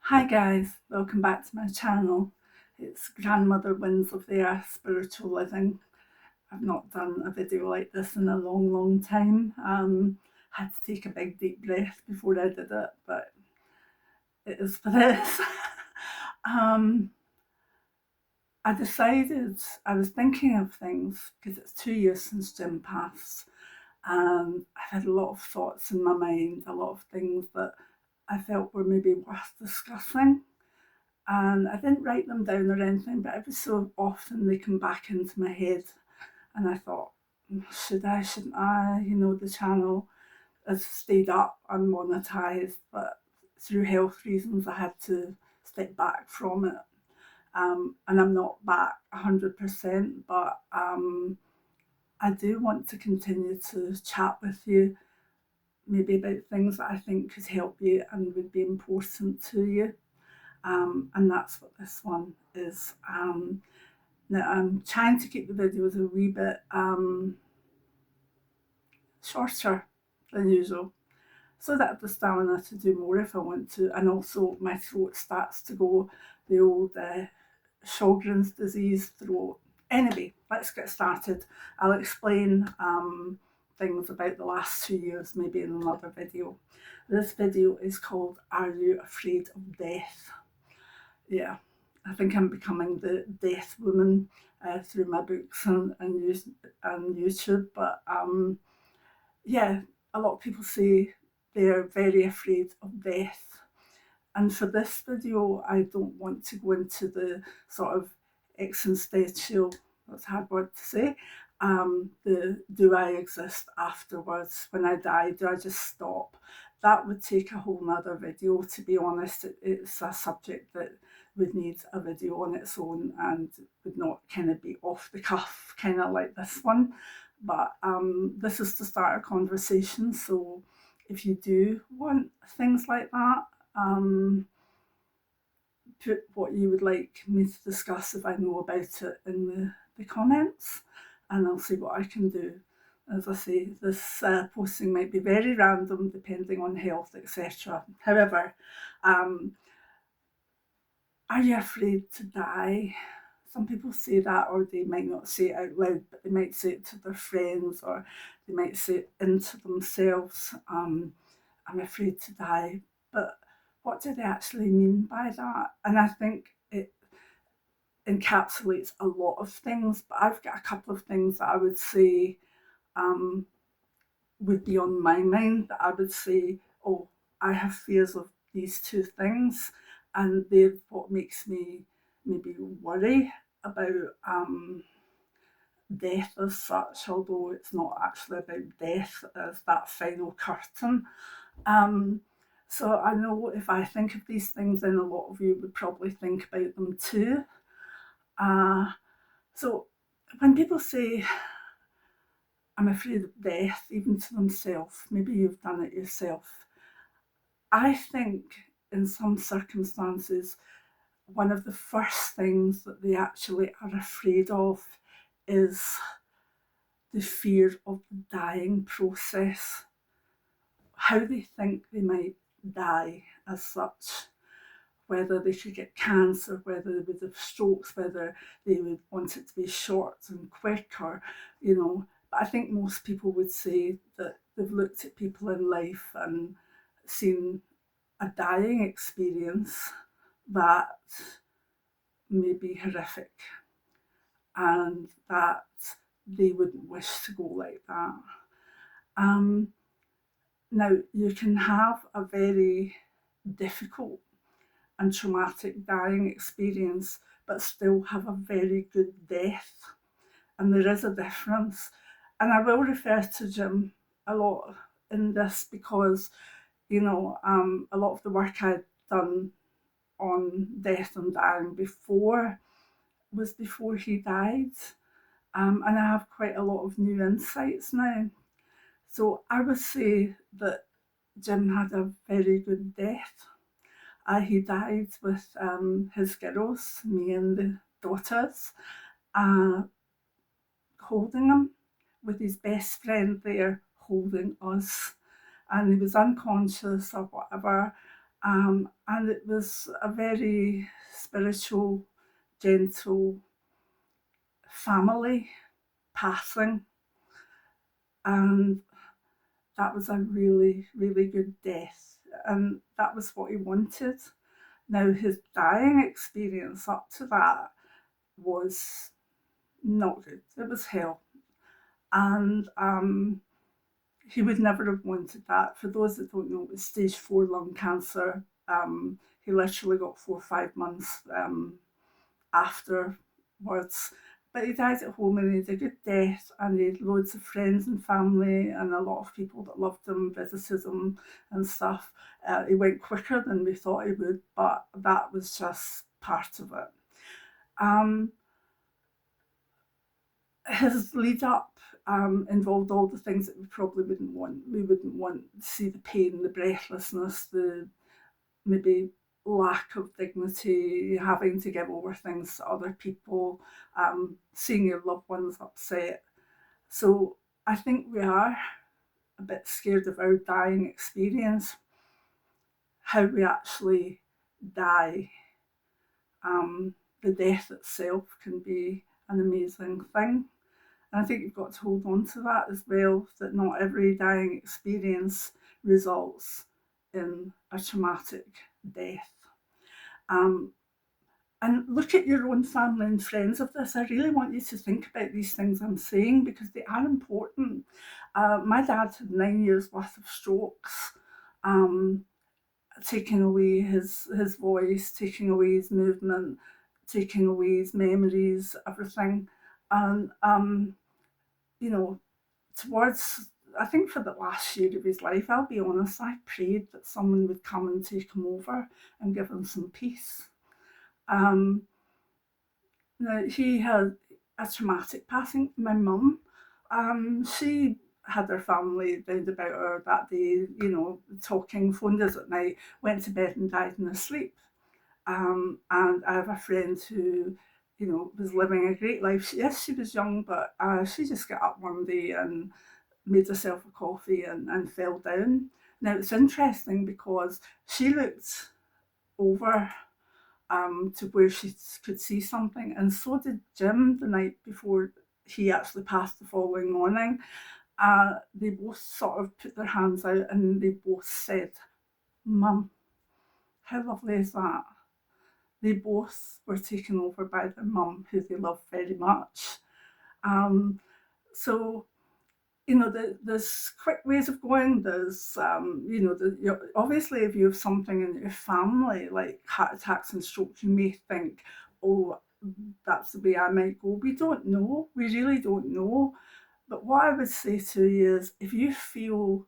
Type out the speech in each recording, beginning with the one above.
Hi guys, welcome back to my channel. It's Grandmother Wins of the Earth Spiritual Living. I've not done a video like this in a long time. Had to take a big deep breath before I did it, but it is for this. um, I decided, I was thinking of things because it's 2 years since Jim passed, and I've had a lot of thoughts in my mind, a lot of things that I felt were maybe worth discussing. And I didn't write them down or anything, but every so often they come back into my head. And I thought, should I, shouldn't I? The channel has stayed up unmonetized, but through health reasons, I had to step back from it. And I'm not back 100%, but I do want to continue to chat with you, maybe about things that I think could help you and would be important to you. And that's what this one is. Now I'm trying to keep the videos a wee bit shorter than usual, so that I have the stamina to do more if I want to, and also my throat starts to go the old Sjogren's disease throat. Anyway, let's get started. I'll explain things about the last 2 years maybe in another video. This video is called Are You Afraid of Death? Yeah, I think I'm becoming the death woman through my books and YouTube. But yeah, a lot of people say they're very afraid of death. And for this video, I don't want to go into the sort of existential, that's a hard word to say, the do I exist afterwards? When I die, do I just stop? That would take a whole nother video, to be honest. It's a subject that would need a video on its own and would not kind of be off the cuff, kind of like this one. But this is to start a conversation, so if you do want things like that, put what you would like me to discuss if I know about it in the comments, and I'll see what I can do. As I say, this posting might be very random depending on health, etc. However, um, are you afraid to die? Some people say that, or they might not say it out loud, but they might say it to their friends, or they might say it into themselves. I'm afraid to die. But what do they actually mean by that? And I think it encapsulates a lot of things, but I've got a couple of things that I would say um, would be on my mind, that I would say, oh, I have fears of these two things, and they're what makes me maybe worry about death as such, although it's not actually about death as that final curtain. Um, so I know if I think of these things, then a lot of you would probably think about them too. Uh, so when people say, I'm afraid of death, even to themselves, maybe you've done it yourself. I think in some circumstances, one of the first things that they actually are afraid of is the fear of the dying process, how they think they might die as such, whether they should get cancer, whether they would have strokes, whether they would want it to be short and quick, or. But I think most people would say that they've looked at people in life and seen a dying experience that may be horrific, and that they wouldn't wish to go like that. Um, Now, you can have a very difficult and traumatic dying experience, but still have a very good death. And there is a difference. And I will refer to Jim a lot in this because, a lot of the work I'd done on death and dying before was before he died. And I have quite a lot of new insights now. So I would say that Jim had a very good death. He died with his girls, me and the daughters, uh, holding him, with his best friend there holding us. And he was unconscious or whatever. And it was a very spiritual, gentle family passing, and that was a really, really good death. And that was what he wanted. Now, his dying experience up to that was not good. It was hell. And he would never have wanted that. For those that don't know, it was stage 4 lung cancer. He literally got 4 or 5 months afterwards. But he died at home and he had a good death, and he had loads of friends and family and a lot of people that loved him, visited him and stuff. He went quicker than we thought he would, but that was just part of it. Um, his lead up involved all the things that we probably wouldn't want. We wouldn't want to see the pain, the breathlessness, the maybe lack of dignity, having to give over things to other people, seeing your loved ones upset. So I think we are a bit scared of our dying experience, how we actually die. Um, the death itself can be an amazing thing. And I think you've got to hold on to that as well, that not every dying experience results in a traumatic death. Um, and look at your own family and friends of this. I really want you to think about these things I'm saying because they are important. My dad had 9 years worth of strokes, um, taking away his voice, taking away his movement, taking away his memories, everything. And you know, towards I think for the last year of his life, I'll be honest, I prayed that someone would come and take him over and give him some peace. Um, Now, he had a traumatic passing. My mum, she had her family round about her that day, talking, phoned us at night, went to bed and died in her sleep. And I have a friend who, was living a great life. Yes, she was young, but she just got up one day and made herself a coffee and fell down. Now, it's interesting because she looked over to where she could see something, and so did Jim the night before he actually passed the following morning. They both sort of put their hands out and they both said, "Mum." How lovely is that? They both were taken over by their mum, who they love very much. Um, so there's quick ways of going. There's, obviously, if you have something in your family like heart attacks and strokes, you may think, oh, that's the way I might go. We don't know. We really don't know. But what I would say to you is if you feel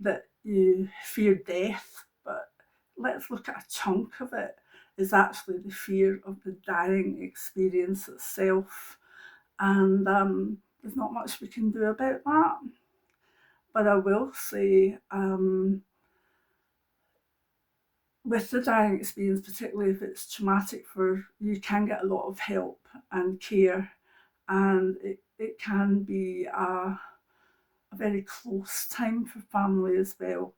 that you fear death, but let's look at a chunk of it, is actually the fear of the dying experience itself. And there's not much we can do about that. But I will say, with the dying experience, particularly if it's traumatic for you, can get a lot of help and care, and it can be a very close time for family as well.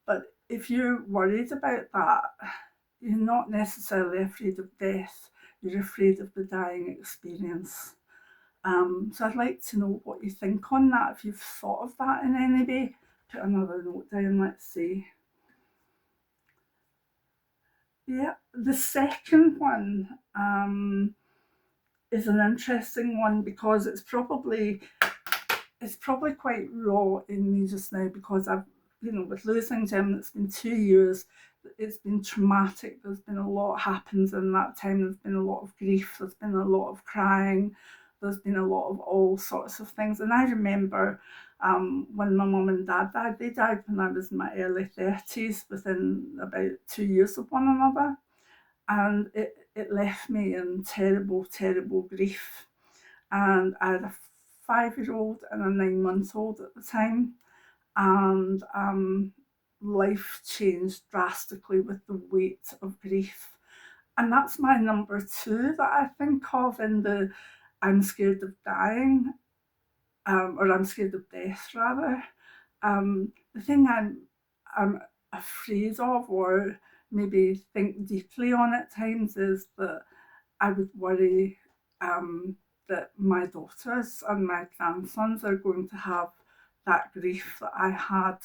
But if you're worried about that, you're not necessarily afraid of death, you're afraid of the dying experience. So I'd like to know what you think on that, if you've thought of that in any way. Put another note down, let's see. Yeah, the second one is an interesting one because it's probably quite raw in me just now because I've, with losing Jim, it's been 2 years. It's been traumatic. There's been a lot happens in that time. There's been a lot of grief. There's been a lot of crying. There's been a lot of all sorts of things. And I remember when my mum and dad died. They died when I was in my early 30s, within about 2 years of one another. And it left me in terrible, terrible grief. And I had a 5-year-old and a 9-month-old at the time, and life changed drastically with the weight of grief. And that's my number two that I think of in the I'm scared of dying, or I'm scared of death rather. The thing I'm afraid of, or maybe think deeply on at times, is that I would worry that my daughters and my grandsons are going to have that grief that I had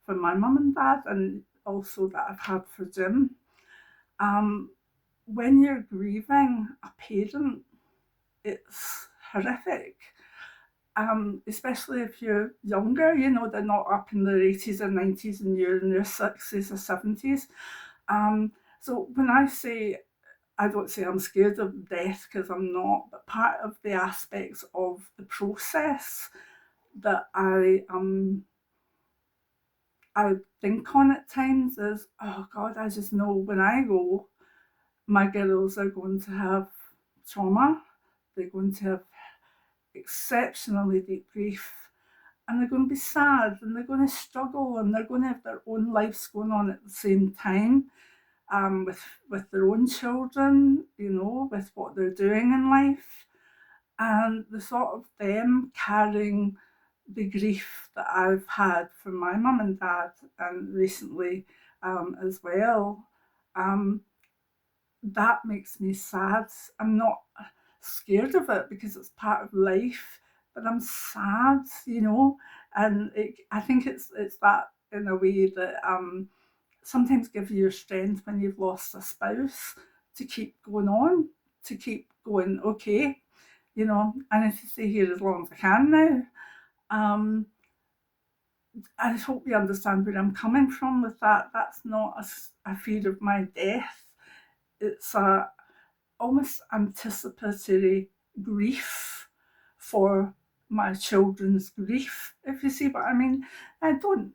for my mum and dad, and also that I've had for Jim. Um, when you're grieving a parent, it's horrific. Especially if you're younger, they're not up in their 80s or 90s and you're in your 60s or 70s. So when I say, I don't say I'm scared of death, because I'm not, but part of the aspects of the process that I think on at times is, oh God, I just know when I go, my girls are going to have trauma, they're going to have exceptionally deep grief, and they're going to be sad, and they're going to struggle, and they're going to have their own lives going on at the same time, with their own children, with what they're doing in life, and the thought of them carrying the grief that I've had from my mum and dad, and recently as well. Um, that makes me sad. I'm not scared of it because it's part of life, but I'm sad, and I think it's that, in a way, that sometimes gives you your strength when you've lost a spouse, to keep going on, to keep going. Okay, I need to stay here as long as I can now. Um, I hope you understand where I'm coming from with that. That's not a fear of my death. It's a almost anticipatory grief for my children's grief, if you see what I mean. I don't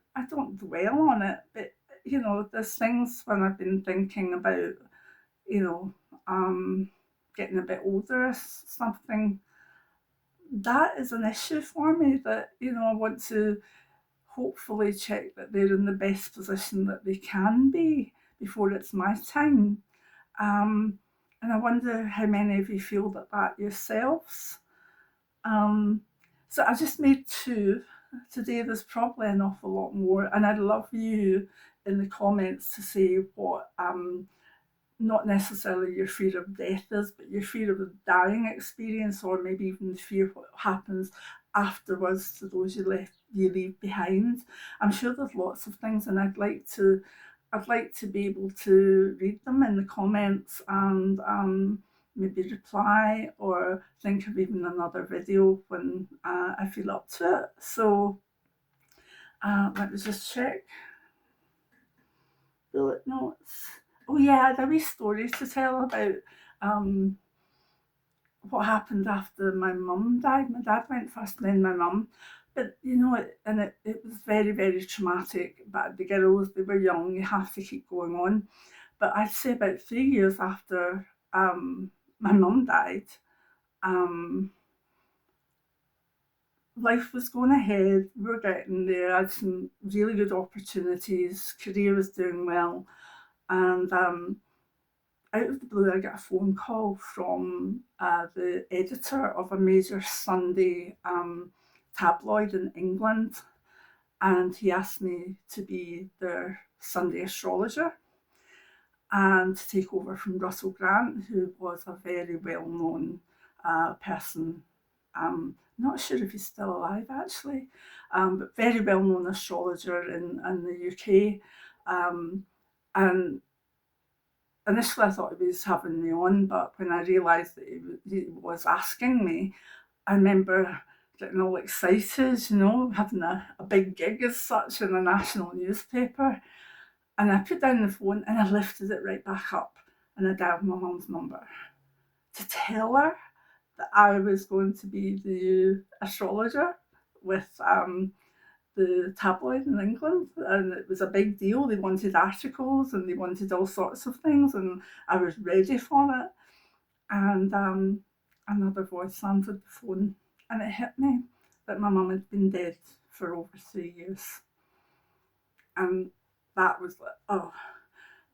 dwell on it, but there's things when I've been thinking about, you know, getting a bit older or something, that is an issue for me, that, I want to hopefully check that they're in the best position that they can be before it's my time. Um, and I wonder how many of you feel that yourselves. Um, so I just made two. Today there's probably an awful lot more, and I'd love you in the comments to say what, not necessarily your fear of death is, but your fear of the dying experience, or maybe even the fear of what happens afterwards to those you leave behind. I'm sure there's lots of things, and I'd like to be able to read them in the comments, and maybe reply, or think of even another video when I feel up to it. So let me just check. Bullet notes. Oh yeah, I had a wee story to tell about um, what happened after my mum died. My dad went first, and then my mum. But it was very, very traumatic. But the girls, they were young, you have to keep going on. But I'd say about 3 years after my mum died, um, life was going ahead. We were getting there. I had some really good opportunities. Career was doing well. And out of the blue, I got a phone call from the editor of a major Sunday tabloid in England, and he asked me to be their Sunday astrologer and to take over from Russell Grant, who was a very well-known person. Not sure if he's still alive, actually, but very well-known astrologer in the UK. And initially I thought he was having me on, but when I realised that he was asking me, I remember getting all excited, having a big gig as such in a national newspaper. And I put down the phone and I lifted it right back up, and I dialed my mum's number to tell her that I was going to be the astrologer with the tabloid in England, and it was a big deal. They wanted articles and they wanted all sorts of things, and I was ready for it. And another voice answered the phone, and it hit me that my mum had been dead for over 3 years, and that was like, oh.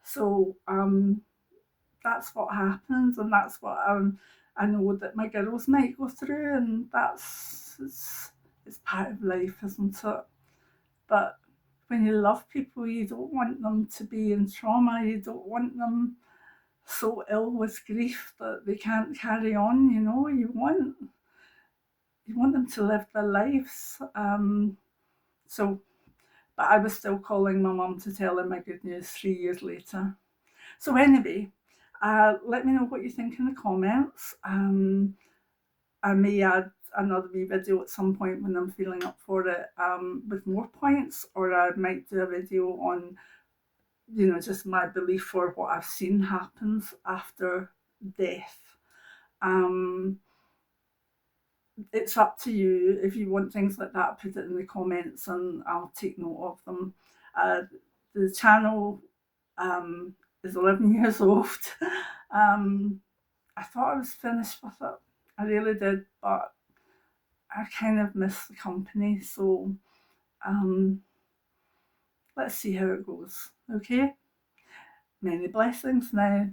So that's what happens, and that's what I know that my girls might go through, and it's part of life, isn't it? But when you love people, you don't want them to be in trauma. You don't want them so ill with grief that they can't carry on. You want them to live their lives. So, but I was still calling my mum to tell her my good news 3 years later. So anyway, let me know what you think in the comments. I may add another wee video at some point when I'm feeling up for it, with more points, or I might do a video on, just my belief for what I've seen happens after death. Um, it's up to you. If you want things like that, put it in the comments and I'll take note of them. The channel is 11 years old. I thought I was finished with it. I really did, but I kind of miss the company. So let's see how it goes. Okay? Many blessings now.